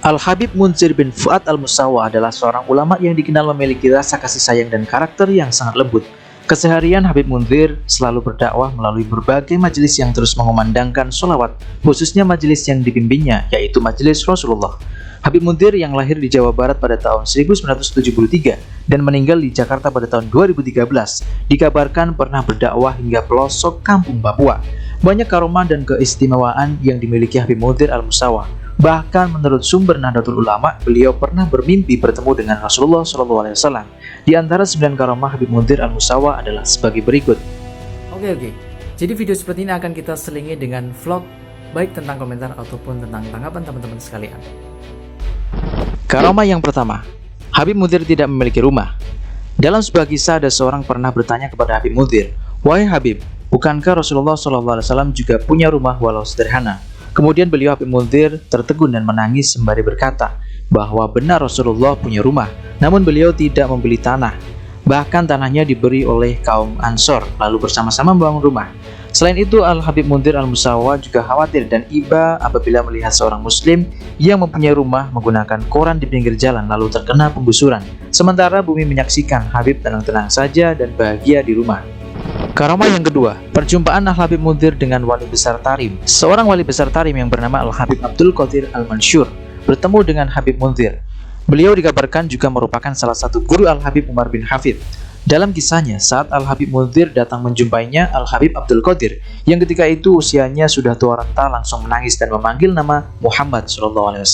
Al-Habib Munzir bin Fuad Al-Musawa adalah seorang ulama yang dikenal memiliki rasa kasih sayang dan karakter yang sangat lembut. Keseharian Habib Munzir selalu berdakwah melalui berbagai majelis yang terus mengumandangkan sholawat, khususnya majelis yang dipimpinnya, yaitu Majelis Rasulullah. Habib Munzir yang lahir di Jawa Barat pada tahun 1973 dan meninggal di Jakarta pada tahun 2013, dikabarkan pernah berdakwah hingga pelosok kampung Papua. Banyak karomah dan keistimewaan yang dimiliki Habib Munzir Al-Musawa. Bahkan menurut sumber Nahdlatul Ulama, beliau pernah bermimpi bertemu dengan Rasulullah SAW. Di antara 9 karomah Habib Munzir Al-Musawa adalah sebagai berikut. Oke. Jadi video seperti ini akan kita selingi dengan vlog, baik tentang komentar ataupun tentang tanggapan teman-teman sekalian. Karomah yang pertama, Habib Munzir tidak memiliki rumah. Dalam sebuah kisah ada seorang pernah bertanya kepada Habib Munzir, "Wahai Habib, bukankah Rasulullah SAW juga punya rumah walau sederhana?" Kemudian beliau Habib Munzir tertegun dan menangis sembari berkata bahwa benar Rasulullah punya rumah, namun beliau tidak membeli tanah. Bahkan tanahnya diberi oleh kaum Ansor, lalu bersama-sama membangun rumah. Selain itu, Al-Habib Munzir Al-Musawa juga khawatir dan iba apabila melihat seorang muslim yang mempunyai rumah menggunakan koran di pinggir jalan lalu terkena penggusuran. Sementara bumi menyaksikan Habib tenang-tenang saja dan bahagia di rumah. Karomah yang kedua, perjumpaan Al-Habib Munzir dengan wali besar Tarim. Seorang wali besar Tarim yang bernama Al-Habib Abdul Qadir Al-Mansyur bertemu dengan Habib Munzir. Beliau dikabarkan juga merupakan salah satu guru Al-Habib Umar bin Hafid. Dalam kisahnya, saat Al-Habib Munzir datang menjumpainya, Al-Habib Abdul Qadir yang ketika itu usianya sudah tua renta langsung menangis dan memanggil nama Muhammad SAW.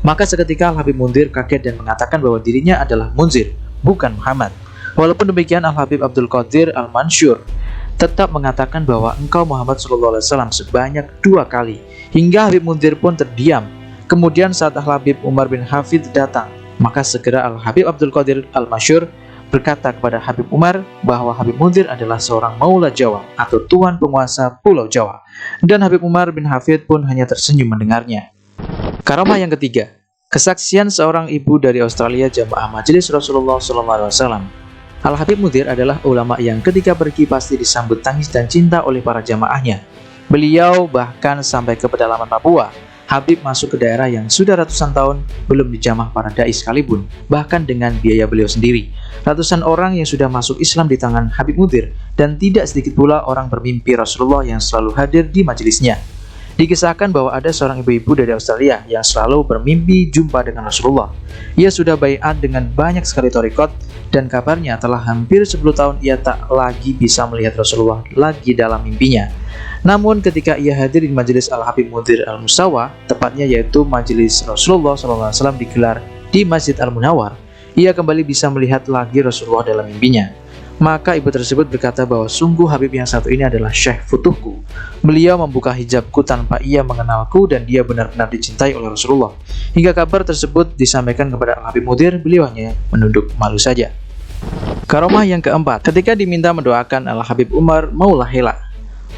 Maka seketika Al-Habib Munzir kaget dan mengatakan bahwa dirinya adalah Munzir, bukan Muhammad. Walaupun demikian, Al-Habib Abdul Qadir Al-Mansyur tetap mengatakan bahwa engkau Muhammad SAW sebanyak 2 kali, hingga Habib Munzir pun terdiam. Kemudian saat Al-Habib Umar bin Hafid datang, maka segera Al-Habib Abdul Qadir Al-Mansyur berkata kepada Habib Umar bahwa Habib Munzir adalah seorang Maula Jawa atau Tuan Penguasa Pulau Jawa. Dan Habib Umar bin Hafid pun hanya tersenyum mendengarnya. Karomah yang ketiga, kesaksian seorang ibu dari Australia jamaah Majelis Rasulullah SAW. Al-Habib Munzir adalah ulama yang ketika pergi pasti disambut tangis dan cinta oleh para jamaahnya. Beliau bahkan sampai ke pedalaman Papua. Habib masuk ke daerah yang sudah ratusan tahun belum dijamah para dai sekalipun, bahkan dengan biaya beliau sendiri. Ratusan orang yang sudah masuk Islam di tangan Habib Munzir, dan tidak sedikit pula orang bermimpi Rasulullah yang selalu hadir di majelisnya. Dikisahkan bahwa ada seorang ibu-ibu dari Australia yang selalu bermimpi jumpa dengan Rasulullah. Ia sudah baiat dengan banyak sekali thariqat, dan kabarnya telah hampir 10 tahun ia tak lagi bisa melihat Rasulullah lagi dalam mimpinya. Namun ketika ia hadir di majelis Al-Habib Munzir Al-Musawa, tepatnya yaitu majelis Rasulullah SAW digelar di Masjid Al-Munawwar, ia kembali bisa melihat lagi Rasulullah dalam mimpinya. Maka ibu tersebut berkata bahwa sungguh Habib yang satu ini adalah Syekh Futuhku. Beliau membuka hijabku tanpa ia mengenalku dan dia benar-benar dicintai oleh Rasulullah. Hingga kabar tersebut disampaikan kepada Al-Habib Munzir, beliau hanya menunduk malu saja. Karomah yang keempat, ketika diminta mendoakan Al-Habib Umar mau lahela.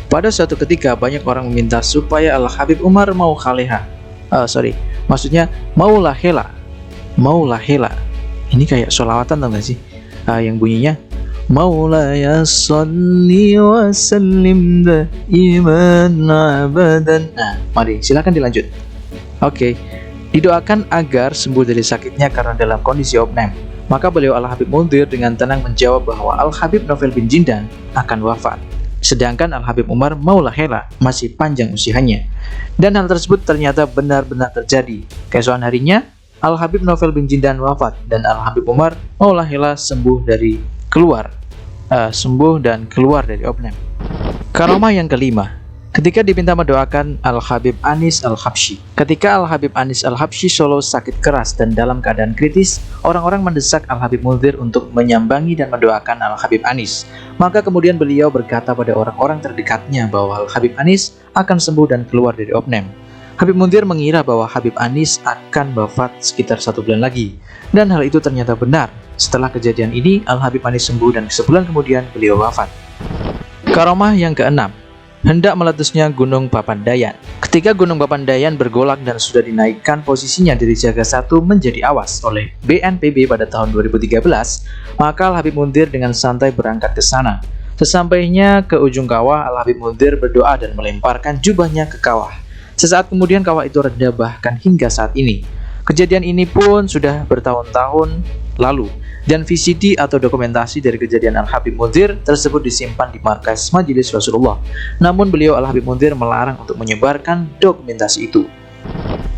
Pada suatu ketika banyak orang meminta supaya Al-Habib Umar mau khaleha. Maksudnya mau lahela. Mau lahela. Ini kayak sholawatan tau gak sih? Yang bunyinya Maulaya salli wa sallim daiman abadan. Mari silakan dilanjut. Oke. Didoakan agar sembuh dari sakitnya karena dalam kondisi opname. Maka beliau Al-Habib Munzir dengan tenang menjawab bahwa Al-Habib Novel bin Jindan akan wafat, sedangkan Al-Habib Umar Maulahela masih panjang usianya. Dan hal tersebut ternyata benar-benar terjadi. Keesokan harinya Al-Habib Novel bin Jindan wafat dan Al-Habib Umar Maulahela sembuh dan keluar dari opname. Karomah yang kelima, ketika diminta mendoakan Al-Habib Anis Al-Habsyi. Ketika Al-Habib Anis Al-Habsyi Solo sakit keras dan dalam keadaan kritis, orang-orang mendesak Al-Habib Munzir untuk menyambangi dan mendoakan Al-Habib Anis. Maka kemudian beliau berkata pada orang-orang terdekatnya bahwa Al-Habib Anis akan sembuh dan keluar dari opname. Habib Munzir mengira bahwa Habib Anis akan wafat sekitar 1 bulan lagi. Dan hal itu ternyata benar. Setelah kejadian ini, Al-Habib Anis sembuh dan sebulan kemudian beliau wafat. Karomah yang keenam, hendak meletusnya Gunung Papandayan. Ketika Gunung Papandayan bergolak dan sudah dinaikkan posisinya dari siaga 1 menjadi awas oleh BNPB pada tahun 2013, maka Al-Habib Munzir dengan santai berangkat ke sana. Sesampainya ke ujung kawah, Al-Habib Munzir berdoa dan melemparkan jubahnya ke kawah. Sesaat kemudian kawah itu reda bahkan hingga saat ini. Kejadian ini pun sudah bertahun-tahun lalu, dan VCD atau dokumentasi dari kejadian Al-Habib Mundhir tersebut disimpan di markas Majelis Rasulullah. Namun beliau Al-Habib Mundhir melarang untuk menyebarkan dokumentasi itu.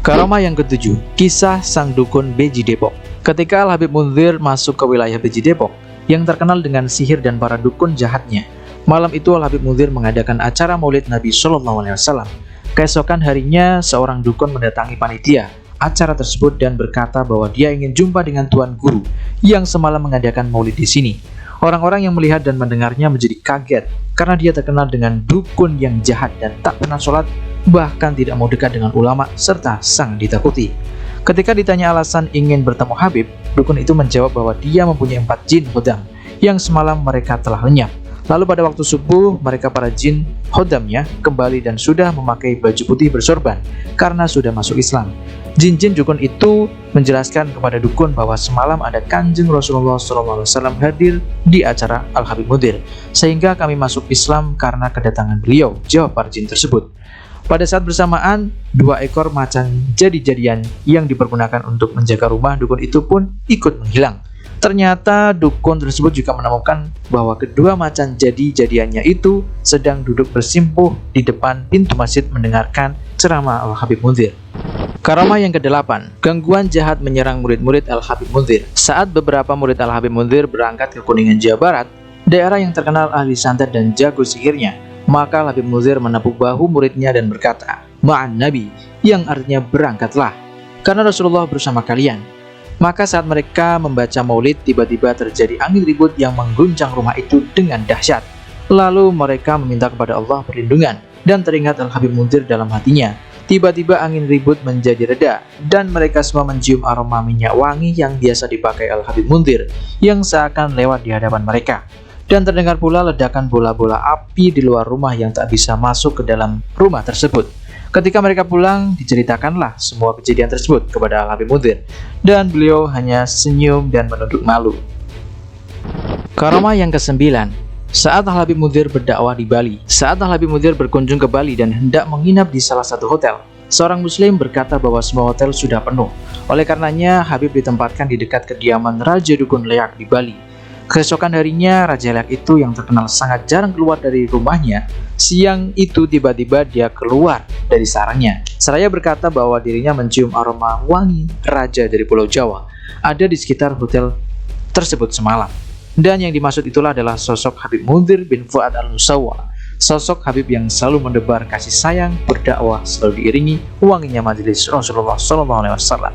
Karamah yang ketujuh, kisah sang dukun Beji Depok. Ketika Al-Habib Mundhir masuk ke wilayah Beji Depok yang terkenal dengan sihir dan para dukun jahatnya, malam itu Al-Habib Mundhir mengadakan acara Maulid Nabi SAW. Keesokan harinya, seorang dukun mendatangi panitia acara tersebut dan berkata bahwa dia ingin jumpa dengan Tuan Guru yang semalam mengadakan maulid di sini. Orang-orang yang melihat dan mendengarnya menjadi kaget karena dia terkenal dengan dukun yang jahat dan tak pernah sholat, bahkan tidak mau dekat dengan ulama serta sangat ditakuti. Ketika ditanya alasan ingin bertemu Habib, dukun itu menjawab bahwa dia mempunyai 4 jin hodam yang semalam mereka telah lenyap. Lalu pada waktu subuh, mereka para jin hodamnya kembali dan sudah memakai baju putih bersorban karena sudah masuk Islam. Jin-jin dukun itu menjelaskan kepada dukun bahwa semalam ada Kanjeng Rasulullah SAW hadir di acara Al-Habib Mundhir, sehingga kami masuk Islam karena kedatangan beliau, jawab para jin tersebut. Pada saat bersamaan, 2 ekor macan jadi-jadian yang dipergunakan untuk menjaga rumah dukun itu pun ikut menghilang. Ternyata dukun tersebut juga menemukan bahwa kedua macan jadi-jadiannya itu sedang duduk bersimpuh di depan pintu masjid mendengarkan ceramah Al-Habib Mundhir. Karamah yang ke-8, gangguan jahat menyerang murid-murid Al-Habib Mundhir. Saat beberapa murid Al-Habib Mundhir berangkat ke Kuningan, Jawa Barat, daerah yang terkenal ahli santet dan jago sihirnya, maka Al-Habib Mundhir menepuk bahu muridnya dan berkata, "Ma'an Nabi," yang artinya berangkatlah, karena Rasulullah bersama kalian. Maka saat mereka membaca maulid, tiba-tiba terjadi angin ribut yang mengguncang rumah itu dengan dahsyat. Lalu mereka meminta kepada Allah perlindungan, dan teringat Al-Habib Mundhir dalam hatinya. Tiba-tiba angin ribut menjadi reda, dan mereka semua mencium aroma minyak wangi yang biasa dipakai Al-Habib Mundhir, yang seakan lewat di hadapan mereka. Dan terdengar pula ledakan bola-bola api di luar rumah yang tak bisa masuk ke dalam rumah tersebut. Ketika mereka pulang, diceritakanlah semua kejadian tersebut kepada Al-Habib Mundhir, dan beliau hanya senyum dan menunduk malu. Karamah yang ke-9, saat Al-Habib Mundhir berdakwah di Bali. Saat Al-Habib Mundhir berkunjung ke Bali dan hendak menginap di salah satu hotel, seorang muslim berkata bahwa semua hotel sudah penuh. Oleh karenanya, Habib ditempatkan di dekat kediaman Raja Dukun Leak di Bali. Keesokan harinya, Raja Leak itu yang terkenal sangat jarang keluar dari rumahnya. Siang itu tiba-tiba dia keluar dari sarangnya. Seraya berkata bahwa dirinya mencium aroma wangi raja dari Pulau Jawa ada di sekitar hotel tersebut semalam. Dan yang dimaksud itulah adalah sosok Habib Mundhir bin Fuad al-Musawa. Sosok Habib yang selalu mendebar kasih sayang, berdakwah, selalu diiringi wanginya majelis Rasulullah SAW.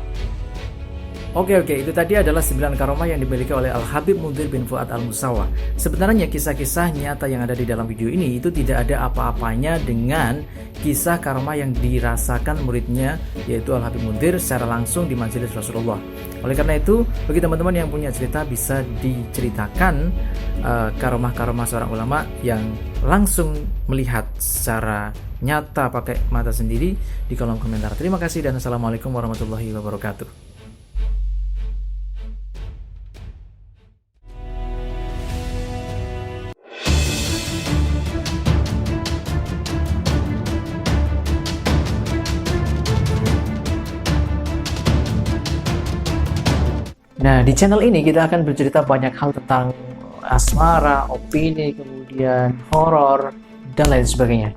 Oke, itu tadi adalah 9 karomah yang dimiliki oleh Al-Habib Mundhir bin Fuad al-Musawa. Sebenarnya kisah-kisah nyata yang ada di dalam video ini itu tidak ada apa-apanya dengan kisah karomah yang dirasakan muridnya, yaitu Al-Habib Mundhir secara langsung di majelis Rasulullah. Oleh karena itu, bagi teman-teman yang punya cerita bisa diceritakan karomah-karomah seorang ulama yang langsung melihat secara nyata pakai mata sendiri di kolom komentar. Terima kasih dan Assalamualaikum warahmatullahi wabarakatuh. Nah, di channel ini kita akan bercerita banyak hal tentang asmara, opini, kemudian horor, dan lain sebagainya.